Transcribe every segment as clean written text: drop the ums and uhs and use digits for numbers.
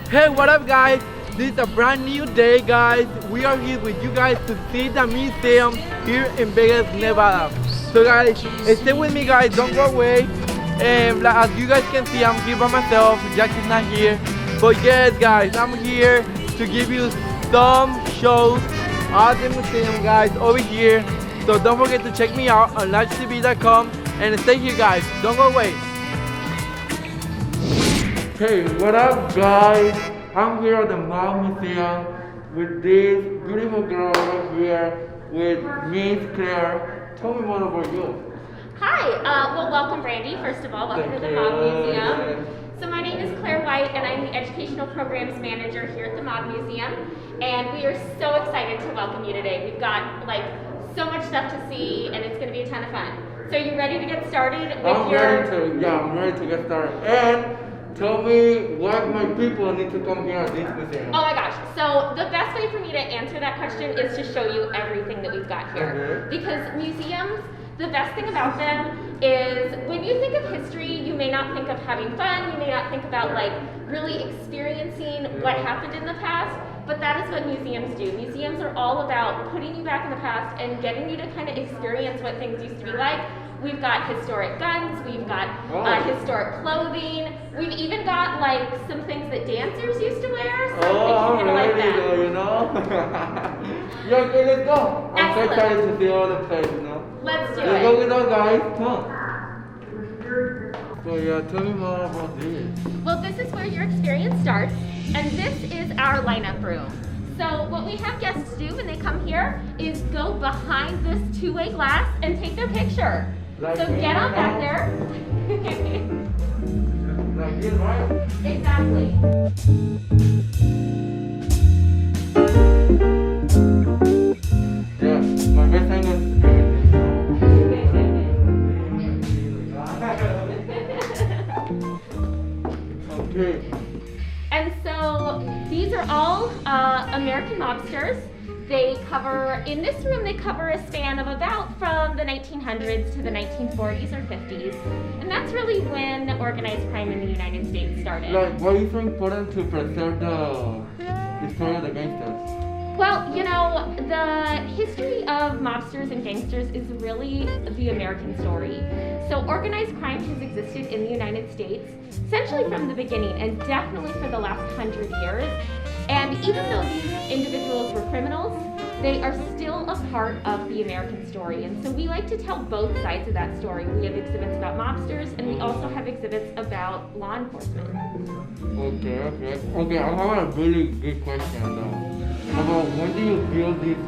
Hey, what up guys? This is a brand new day guys. We are here with you guys to see the museum here in Vegas, Nevada. So guys, stay with me guys, don't go away. And as you guys can see, I'm here by myself, Jack is not here. But yes guys, I'm here to give you some shows at the museum guys over here. So don't forget to check me out on LiveTV.com and stay here guys, don't go away. Hey, what up guys? I'm here at the Mall Museum with this beautiful girl over here with Miss Claire. Tell me more about you. Hi, well welcome Brandy, first of all, welcome to the Mob Museum. So my name is Claire White and I'm the Educational Programs Manager here at the Mob Museum. And we are so excited to welcome you today. We've got like so much stuff to see and it's going to be a ton of fun. So are you ready to get started with I'm ready to get started. And tell me why my people need to come here at this museum. Oh my gosh, so the best way for me to answer that question is to show you everything that we've got here. Because museums, the best thing about them is when you think of history, you may not think of having fun, you may not think about like really experiencing what happened in the past, but that is what museums do. Museums are all about putting you back in the past and getting you to kind of experience what things used to be like. We've got historic guns, we've got historic clothing, we've even got like some things that dancers used to wear, so I'm you're gonna like ready that. though, you know? Yeah, okay, let's go. I'm so excited to see all the places, you know? Let's do Let's it. go with us guys, come on. So yeah, tell me more about this. Well, this is where your experience starts, and this is our lineup room. So what we have guests do when they come here is go behind this two-way glass and take their picture. Like So me get on right back now? there. Like this, right? Exactly. Yeah, my best angle is okay. And so these are all American mobsters. They cover, in this room, they cover a span of about from the 1900s to the 1940s or 50s. And that's really when organized crime in the United States started. Like, why is it important to preserve the history of the gangsters? Well, you know, the history of mobsters and gangsters is really the American story. So organized crime has existed in the United States essentially from the beginning and definitely for the last 100 years. And even though these individuals were criminals, they are still a part of the American story. And so we like to tell both sides of that story. We have exhibits about mobsters and we also have exhibits about law enforcement. Okay, I have a really good question though. About when do you build this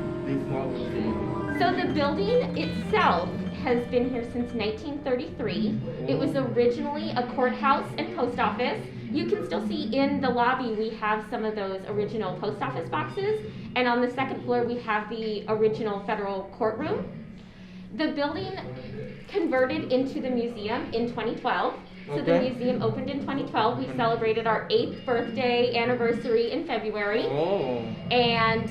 mob museum? So the building itself has been here since 1933. It was originally a courthouse and post office. You can still see in the lobby we have some of those original post office boxes, and on the second floor we have the original federal courtroom. The building converted into the museum in 2012. So the museum opened in 2012. We celebrated our 8th birthday anniversary in February. Oh. And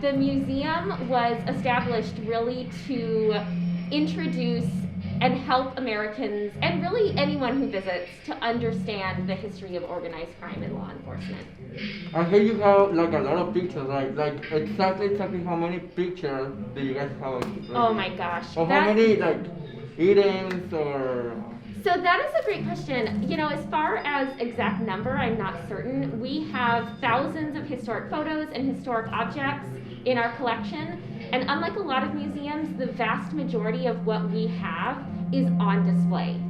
the museum was established really to introduce and help Americans and really anyone who visits to understand the history of organized crime and law enforcement. I hear you have like a lot of pictures, like exactly how many pictures do you guys have? Oh my gosh. Or how many like items or? So that is a great question. You know, as far as exact number, I'm not certain. We have thousands of historic photos and historic objects in our collection. And unlike a lot of museums, the vast majority of what we have is on display.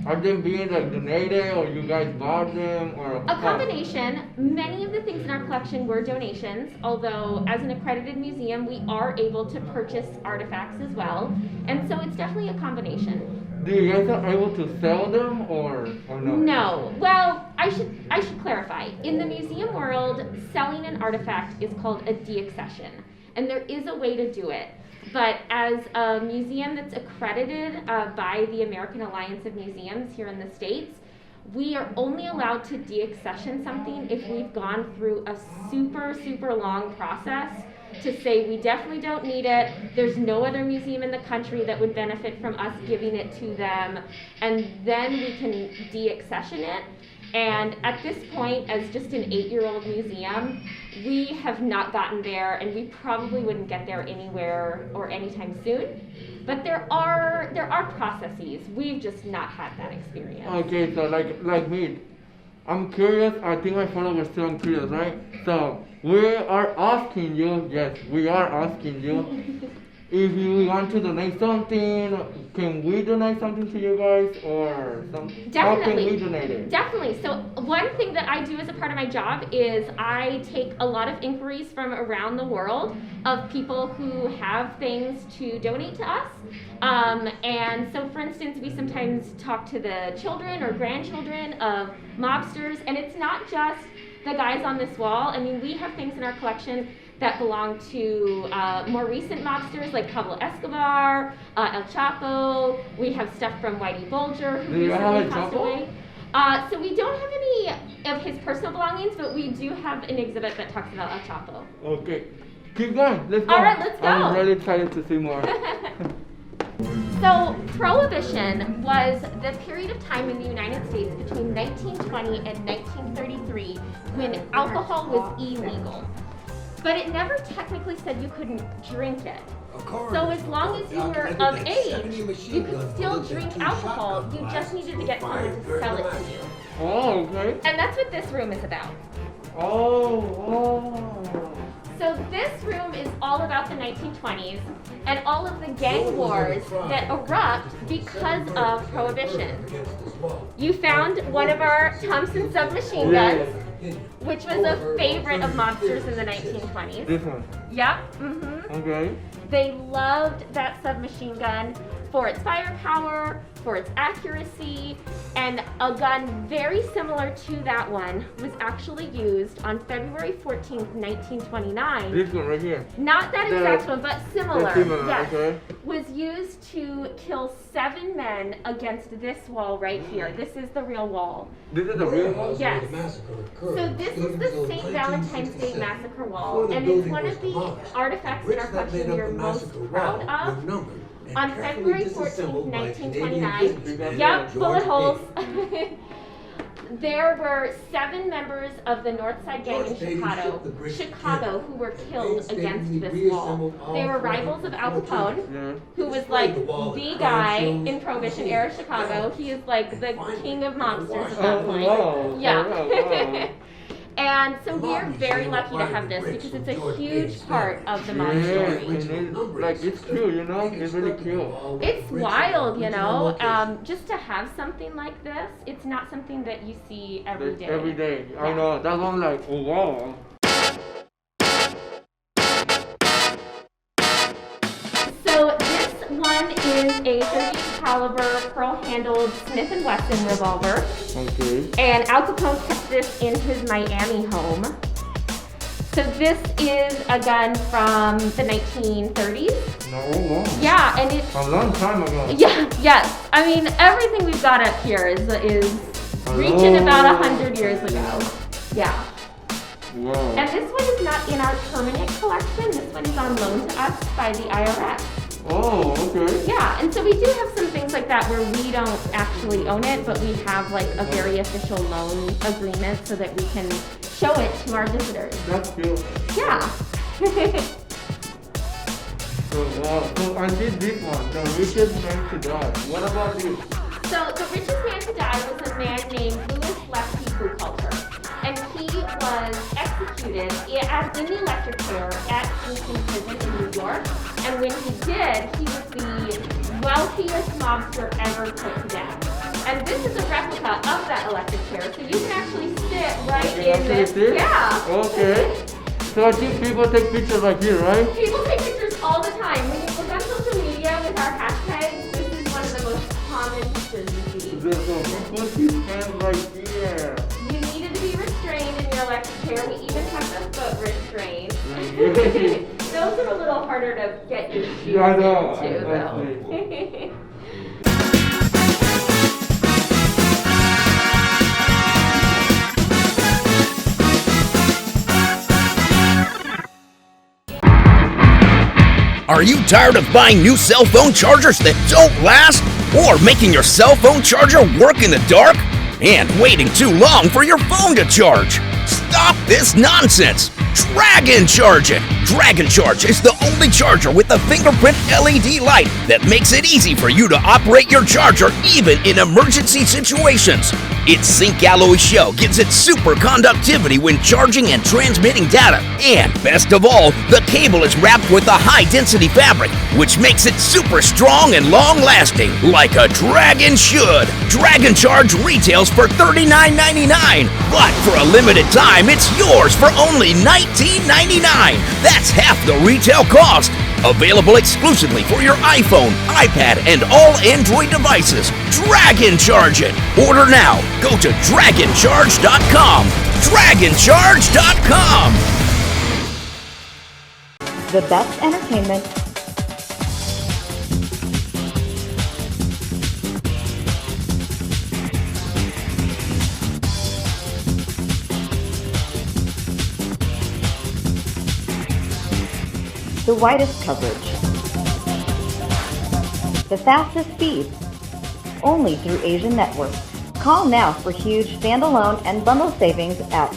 Are they being like donated or you guys bought them or? A combination. Many of the things in our collection were donations, although as an accredited museum, we are able to purchase artifacts as well. And so it's definitely a combination. Do you guys are able to sell them or no? No. Well, I should clarify. In the museum world, selling an artifact is called a deaccession. And there is a way to do it. But as a museum that's accredited by the American Alliance of Museums here in the States, we are only allowed to deaccession something if we've gone through a super, super long process to say we definitely don't need it, there's no other museum in the country that would benefit from us giving it to them, and then we can deaccession it. And at this point, as just an 8-year-old museum, we have not gotten there, and we probably wouldn't get there anywhere or anytime soon. But there are processes. We've just not had that experience. Okay, so like me, I'm curious. I think my followers still curious, right? So we are asking you. Yes, we are asking you. If you want to donate something, can we donate something to you guys or something? How can we donate it? Definitely. So one thing that I do as a part of my job is I take a lot of inquiries from around the world of people who have things to donate to us. And so for instance, we sometimes talk to the children or grandchildren of mobsters, and it's not just the guys on this wall. I mean, we have things in our collection that belong to more recent mobsters like Pablo Escobar, El Chapo. We have stuff from Whitey Bulger, who recently passed away. So we don't have any of his personal belongings, but we do have an exhibit that talks about El Chapo. Okay, keep going. Let's go. All right, let's go. I'm really excited to see more. So Prohibition was the period of time in the United States between 1920 and 1933 when alcohol was illegal. But it never technically said you couldn't drink it. So as long as you were of age, you could still drink alcohol. You just needed to get someone to sell it to you. Oh, okay. And that's what this room is about. Oh. So this room is all about the 1920s and all of the gang wars that erupt because of Prohibition. You found one of our Thompson submachine guns, which was a favorite of mobsters in the 1920s. This one? Yep. Mm-hmm. Okay. They loved that submachine gun for its firepower, for its accuracy, and a gun very similar to that one was actually used on February 14th, 1929. This one right here? Not that exact one, but similar. Yes. Okay. Was used to kill 7 men against this wall right here. This is the real wall. This is the real wall? Yes. So this is the St. Valentine's Day Massacre wall, and it's one of the artifacts in our collection we are most proud of. On February 14th, 1929, yep, bullet holes. There were 7 members of the North Side Gang in Chicago who were killed against this wall. They were rivals of Al Capone, who was like the guy in Prohibition era Chicago. He is like the king of mobsters at that point. Yeah. And so we are very lucky to have this because it's a huge part of the mob story. Like, it's cool, you know? It's really cool. It's wild, you know? Just to have something like this, it's not something that you see every day. Every day. Yeah. I know. That one, like, oh, wow. So this one is a 38 caliber pearl-handled Smith & Wesson revolver. Okay. And Al Capone kept this in his Miami home. So this is a gun from the 1930s. No, wow. Yeah, and it's a long time ago. Yeah, yes. I mean, everything we've got up here is reaching about 100 years ago. Yeah. Wow. And this one is not in our permanent collection. This one is on loan to us by the IRS. Oh, okay. Yeah, and so we do have some things like that where we don't actually own it, but we have like a very official loan agreement so that we can show it to our visitors. That's cool. Yeah. So, wow. So I did this one, the richest man to die. What about this? So the richest man to die was a man named Louis Lefty Buchalter. And he was executed in the electric chair at Kingston Prison in New York. And when he did, he was the wealthiest mobster ever put to death. And this is a replica of that electric chair, so you can actually sit right in this. Yeah. Okay. So I think people take pictures like here, right? People take pictures all the time. When you look on social media with our hashtags, this is one of the most common pictures you see. People keep hands right here. You needed to be restrained in your electric chair. We even have the foot restraints. Those are a little harder to get your shoes into, though. Are you tired of buying new cell phone chargers that don't last? Or making your cell phone charger work in the dark? and waiting too long for your phone to charge. Stop this nonsense! Dragon Charge it! Dragon Charge is the only charger with a fingerprint LED light that makes it easy for you to operate your charger even in emergency situations. Its zinc alloy shell gives it super conductivity when charging and transmitting data. And best of all, the cable is wrapped with a high-density fabric, which makes it super strong and long-lasting, like a dragon should. Dragon Charge retails for $39.99, but for a limited time, it's yours for only $19.99. That's half the retail cost. Available exclusively for your iPhone, iPad, and all Android devices. Dragon Charge it! Order now. Go to DragonCharge.com. DragonCharge.com. The best entertainment. The widest coverage. The fastest speeds. Only through Asian Network. Call now for huge standalone and bundle savings at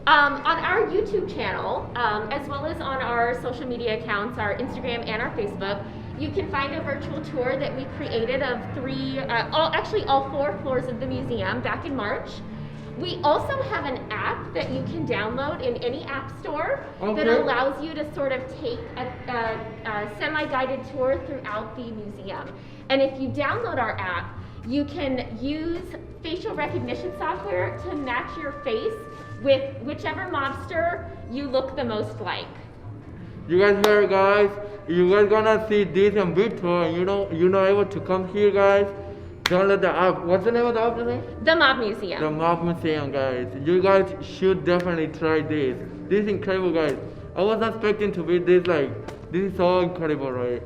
on our YouTube channel, as well as on our social media accounts, our Instagram and our Facebook, you can find a virtual tour that we created of all 4 floors of the museum back in March. We also have an app that you can download in any app store that allows you to sort of take a semi-guided tour throughout the museum. And if you download our app, you can use facial recognition software to match your face with whichever mobster you look the most like. You guys heard, guys? You guys gonna see this on virtual, and you're not able to come here, guys. Download the app. What's the name of the app today? The Mob Museum. The Mob Museum, guys. You guys should definitely try this. This is incredible, guys. I was not expecting to be this, this is so incredible, right?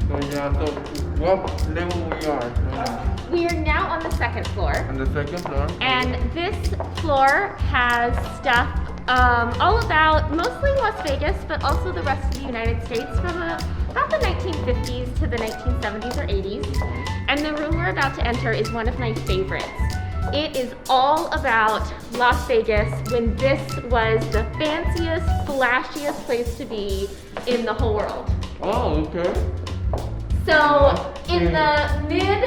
So yeah, so what level we are right now? We are now on the 2nd floor. On the 2nd floor. And this floor has stuff all about mostly Las Vegas, but also the rest of the United States from about the 1950s to the 1970s or 80s. And the room we're about to enter is one of my favorites. It is all about Las Vegas when this was the fanciest, flashiest place to be in the whole world. Oh, okay. So in the mid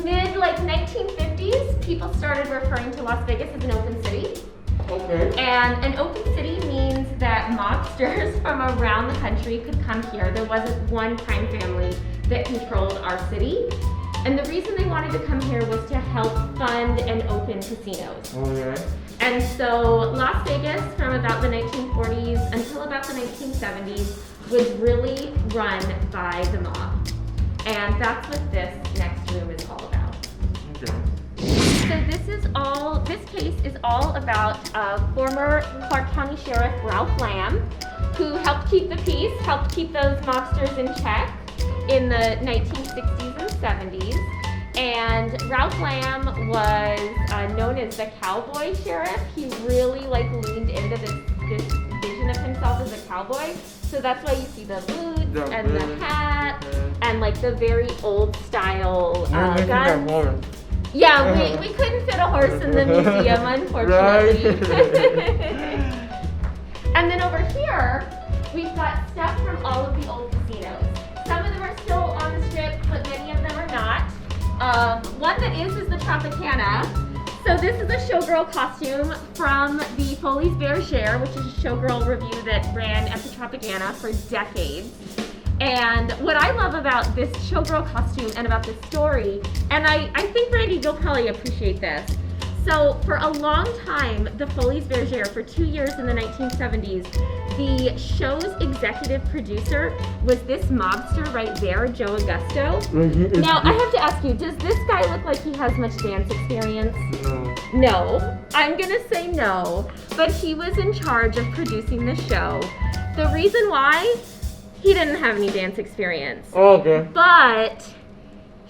1950s, people started referring to Las Vegas as an open city. Okay. And an open city means that mobsters from around the country could come here. There wasn't one crime family that controlled our city. And the reason they wanted to come here was to help fund and open casinos. Okay. And so Las Vegas from about the 1940s until about the 1970s was really run by the mob. And that's what this next room is all about. Okay. So this case is all about former Clark County Sheriff Ralph Lamb, who helped keep the peace, helped keep those mobsters in check in the 1960s and 70s. And Ralph Lamb was known as the cowboy sheriff. He really leaned into this vision of himself as a cowboy. So that's why you see the boots and the hat and the very old style guns. Yeah, we couldn't fit a horse in the museum, unfortunately. And then over here, we've got stuff from all of the old casinos. Some of them are still on the strip, but many of them are not. One that is the Tropicana. So this is a showgirl costume from the Foley's Bergère, which is a showgirl review that ran at the Tropicana for decades. And what I love about this showgirl costume and about this story, and I think, Randy, you'll probably appreciate this. So for a long time, the Foley's Bergère, for 2 years in the 1970s, the show's executive producer was this mobster right there, Joe Augusto. Now, I have to ask you, does this guy look like he has much dance experience? No. No. I'm gonna say no. But he was in charge of producing the show. The reason why? He didn't have any dance experience. Oh, okay. But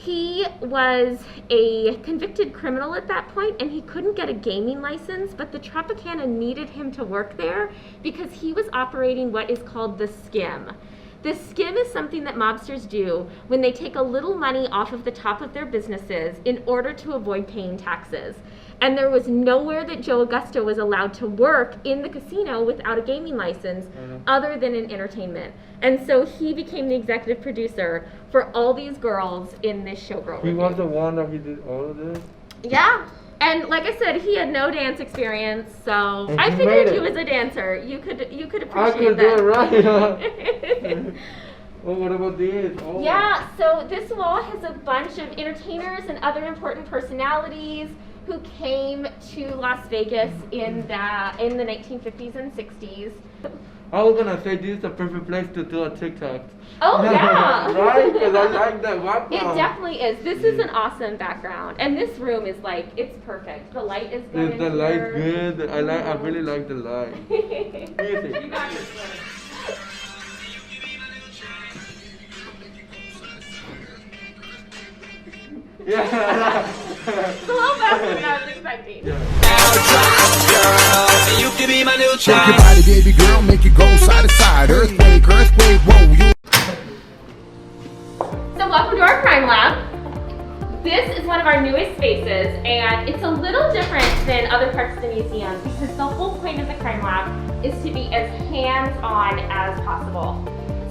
He was a convicted criminal at that point, and he couldn't get a gaming license, but the Tropicana needed him to work there because he was operating what is called the skim. The skim is something that mobsters do when they take a little money off of the top of their businesses in order to avoid paying taxes. And there was nowhere that Joe Augusto was allowed to work in the casino without a gaming license other than in entertainment. And so he became the executive producer for all these girls in this showgirl. He was the one that he did all of this? Yeah. And like I said, he had no dance experience, so I figured he was a dancer. You could appreciate that. I could do it right. Well, what about this? Oh. Yeah, so this wall has a bunch of entertainers and other important personalities who came to Las Vegas in the 1950s and 60s. I was gonna say this is the perfect place to do a TikTok. Oh yeah! Right? Because I like that background. It definitely is. This is an awesome background, and this room is like, it's perfect. The light is good. Is the light good? I really like the light. Music. Yeah. It's a little faster than I was expecting. Shake your body, baby girl, make it go side to side. Earthquake, earthquake, whoa, you. So welcome to our crime lab. This is one of our newest spaces, and it's a little different than other parts of the museum because the whole point of the crime lab is to be as hands-on as possible.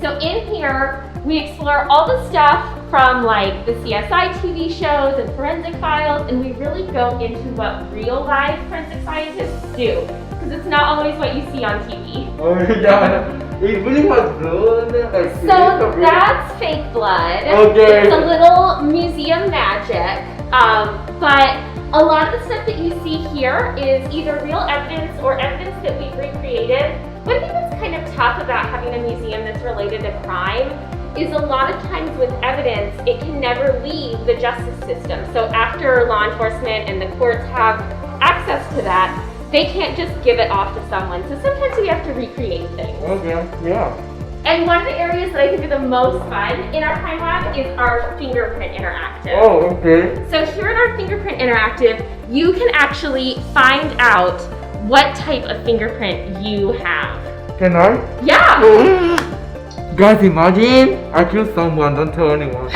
So in here, we explore all the stuff from like the CSI TV shows and forensic files, and we really go into what real life forensic scientists do, because it's not always what you see on TV. Oh yeah, it really has blood. Like, So that's fake blood. Okay. It's a little museum magic, but a lot of the stuff that you see here is either real evidence or evidence that we've recreated. One thing that's kind of tough about having a museum that's related to crime is a lot of times with evidence, it can never leave the justice system. So after law enforcement and the courts have access to that, they can't just give it off to someone. So sometimes we have to recreate things. Okay, yeah. And one of the areas that I think are the most fun in our crime lab is our fingerprint interactive. Oh, okay. So here in our fingerprint interactive, you can actually find out what type of fingerprint you have. Can I? Yeah! Guys, imagine I killed someone, don't tell anyone.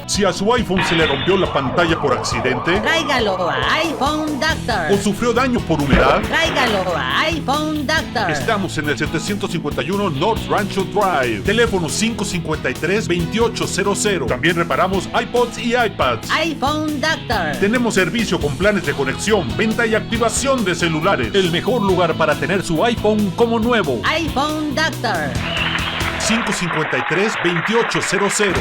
Si a su iPhone se le rompió la pantalla por accidente Tráigalo a iPhone Doctor. o sufrió daño por humedad, Tráigalo a iPhone Doctor. estamos en el 751 North Rancho Drive, teléfono 553-2800. También reparamos iPods y iPads. iPhone Doctor. Tenemos servicio con planes de conexión, venta y activación de celulares. El mejor lugar para tener su iPhone como nuevo. iPhone Doctor. 553-2800.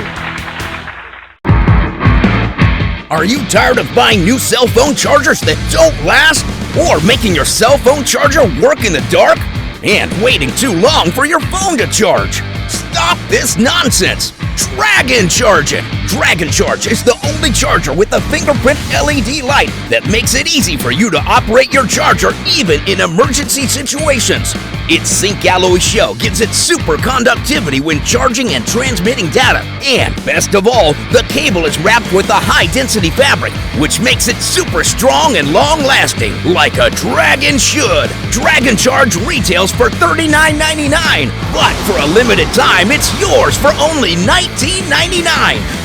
Are you tired of buying new cell phone chargers that don't last? Or making your cell phone charger work in the dark? And waiting too long for your phone to charge? Stop this nonsense! Dragon Charge it! Dragon Charge is the only charger with a fingerprint LED light that makes it easy for you to operate your charger even in emergency situations. Its zinc alloy shell gives it super conductivity when charging and transmitting data. And best of all, the cable is wrapped with a high-density fabric, which makes it super strong and long-lasting, like a Dragon should. Dragon Charge retails for $39.99, but for a limited time, it's yours for only $19.99.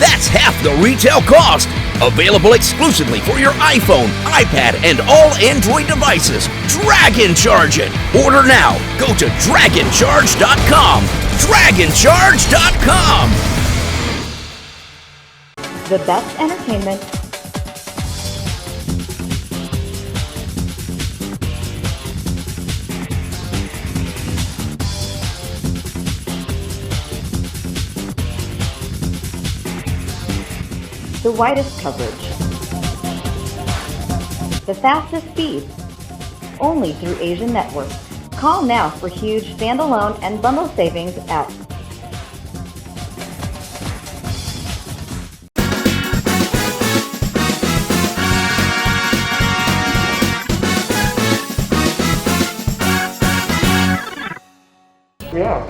That's half the retail cost. Available exclusively for your iPhone, iPad, and all Android devices. Dragon Charge it! Order now. Go to DragonCharge.com. DragonCharge.com. The best entertainment, the widest coverage, the fastest speeds, only through Asian Network. Call now for huge standalone and bundle savings at Yeah.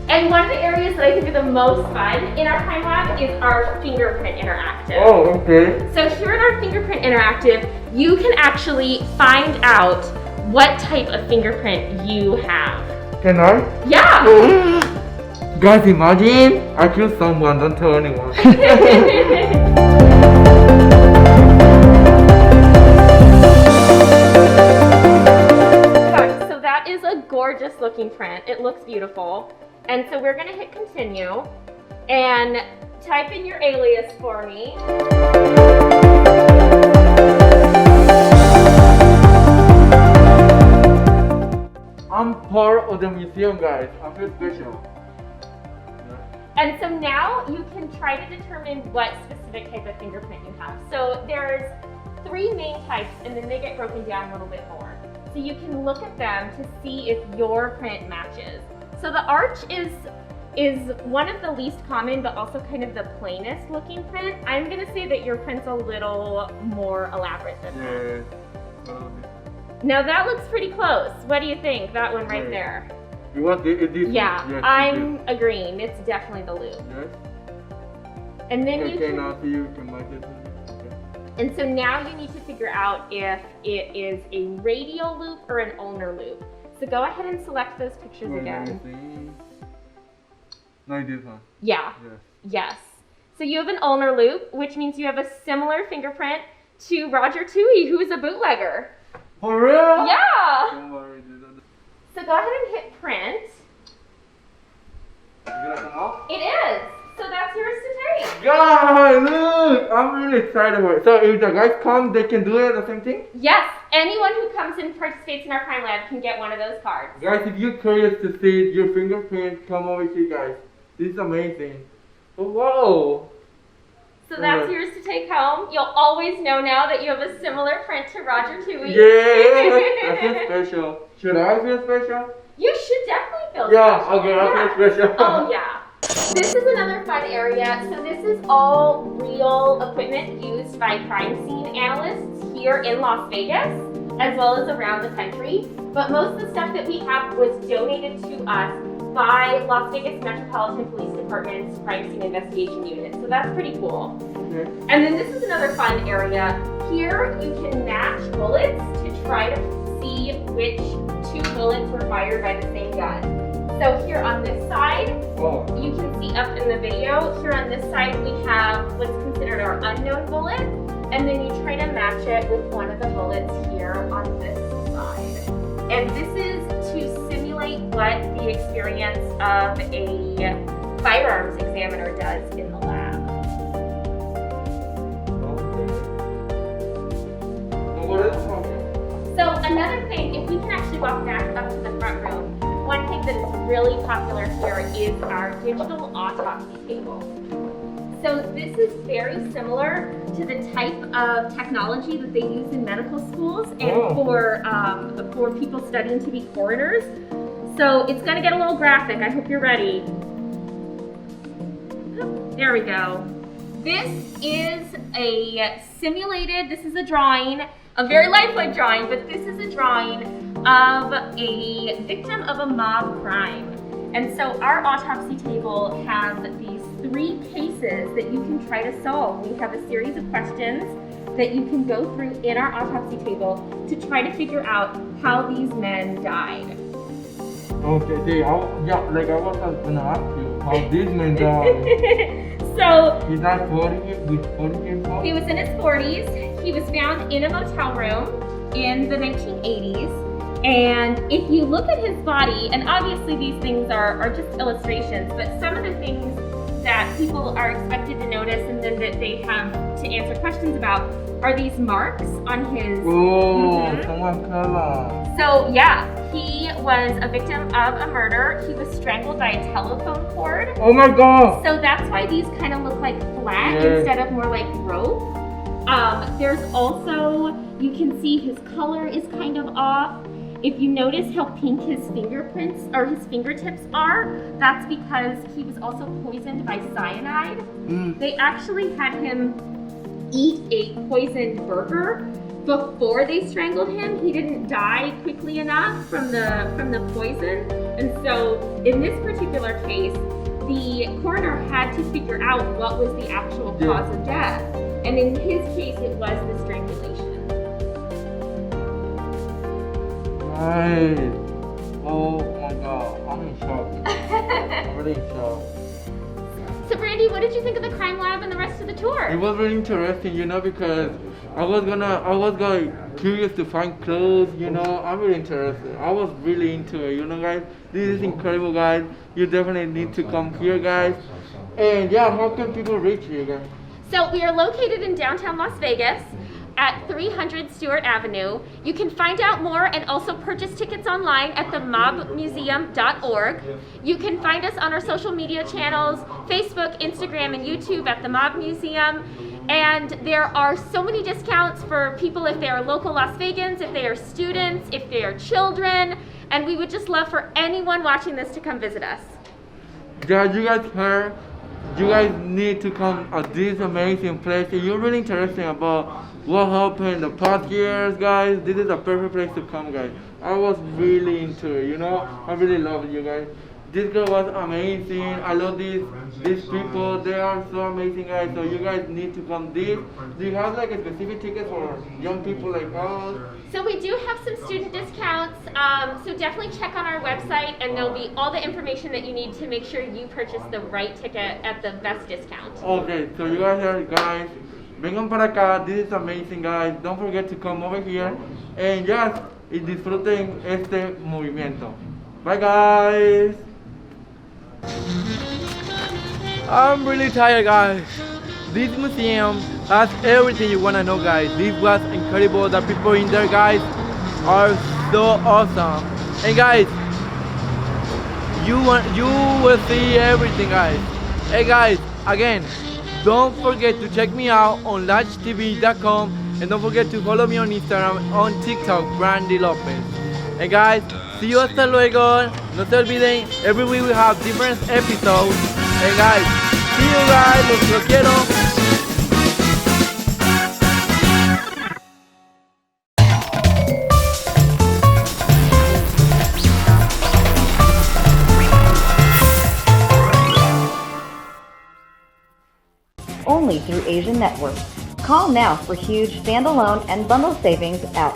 And one of the areas that I think are the most fun in our crime lab is our fingerprint interactive. Oh, okay. So here in our fingerprint interactive, you can actually find out what type of fingerprint you have. Can I? Yeah! Guys, imagine I kill someone, don't tell anyone. So that is a gorgeous looking print. It looks beautiful. And so we're gonna hit continue and type in your alias for me. I'm part of the museum, guys. I feel special. And so now you can try to determine what specific type of fingerprint you have. So there's 3 main types and then they get broken down a little bit more. So you can look at them to see if your print matches. So the arch is one of the least common but also kind of the plainest looking print. I'm gonna say that your print's a little more elaborate than that. Now that looks pretty close. What do you think? That one right there. You want this? Yeah, Yes, I'm agreeing. It's definitely the loop. Yes. And then you Okay, can, now see you can match it. Okay. and so now you need to figure out if it is a radial loop or an ulnar loop. So go ahead and select those pictures Wait, let me again. see. No, this one. Yeah, Yes. yes. So you have an ulnar loop, which means you have a similar fingerprint to Roger Toohey, who is a bootlegger. For real? Yeah! Don't worry, this is. So go ahead and hit print. You gonna come out? It is! So that's yours to take. Guys, look! I'm really excited about it. So if the guys come, they can do it the same thing? Yes, anyone who comes and participates in our crime lab can get one of those cards. Guys, if you're curious to see your fingerprint, come over here, guys. This is amazing. Oh, whoa! So that's yours to take home. You'll always know now that you have a similar print to Roger Toohey. Yeah! I feel special. Should I feel special? You should definitely feel Yeah, special. okay, I feel special. Oh yeah. This is another fun area. So this is all real equipment used by crime scene analysts here in Las Vegas, as well as around the country. But most of the stuff that we have was donated to us by Las Vegas Metropolitan Police Department's Crime Scene Investigation Unit. So that's pretty cool. Okay. And then this is another fun area. Here you can match bullets to try to see which 2 bullets were fired by the same gun. So here on this side, Oh. you can see up in the video, here on this side we have what's considered our unknown bullet, and then you try to match it with one of the bullets here on this side. And this is to simulate what the experience of a firearms examiner does in the lab. So another thing, if we can actually walk back up to the front room, one thing that is really popular here is our digital autopsy table. So this is very similar to the type of technology that they use in medical schools and for people studying to be coroners. So it's going to get a little graphic. I hope you're ready. There we go. This is a simulated, this is a drawing, a very lifelike drawing, but this is a drawing of a victim of a mob crime. And so our autopsy table has these 3 cases that you can try to solve. We have a series of questions that you can go through in our autopsy table to try to figure out how these men died. Okay, see, I was gonna ask you how these men died. So He's not 40 years old? he was in his 40s. He was found in a motel room in the 1980s. And if you look at his body, and obviously these things are just illustrations, but some of the things that people are expected to notice and then that they have to answer questions about are these marks on his... Oh, someone color. So yeah, he was a victim of a murder. He was strangled by a telephone cord. Oh my god. So that's why these kind of look like flat Yeah. instead of more like rope. There's also, you can see his color is kind of off. If you notice how pink his fingerprints or his fingertips are, that's because he was also poisoned by cyanide. They actually had him eat a poisoned burger before they strangled him, he didn't die quickly enough from the poison. And so in this particular case, the coroner had to figure out what was the actual cause of death. And in his case, it was the strangulation. Right. Oh my god, I'm in shock. I'm really in shock. So Brandy, what did you think of the crime lab and the rest of the tour? It was really interesting, you know, because I was curious to find clothes, you know. I'm really interested. I was really into it, you know, guys. This is incredible, guys. You definitely need to come here, guys. And yeah, how can people reach you, guys? So we are located in downtown Las Vegas at 300 Stewart Avenue. You can find out more and also purchase tickets online at themobmuseum.org. You can find us on our social media channels, Facebook, Instagram, and YouTube at The Mob Museum. And there are so many discounts for people if they are local Las Vegans, if they are students, if they are children. And we would just love for anyone watching this to come visit us. Yeah, you guys heard? You guys need to come at this amazing place. If you're really interested about what happened in the past years, guys, this is the perfect place to come, guys. I was really into it, you know. I really love you guys. This girl was amazing. I love these people. They are so amazing, guys. So you guys need to come. Do you have like a specific ticket for young people like us? So we do have some student discounts. So definitely check on our website, and there'll be all the information that you need to make sure you purchase the right ticket at the best discount. Okay, so you guys are guys. Vengan para acá. This is amazing, guys. Don't forget to come over here and just disfruten este movimiento. Bye, guys. I'm really tired, guys. This museum has everything you want to know, guys. This was incredible. The people in there, guys, are so awesome. And guys, you will see everything, guys. Hey guys, again, don't forget to check me out on latchtv.com, and don't forget to follow me on Instagram, on TikTok, Brandy Lopez. And guys, see you hasta luego. No se olviden, every week we have different episodes. And guys, see you guys. Los quiero. Only through Asian Network. Call now for huge standalone and bundle savings at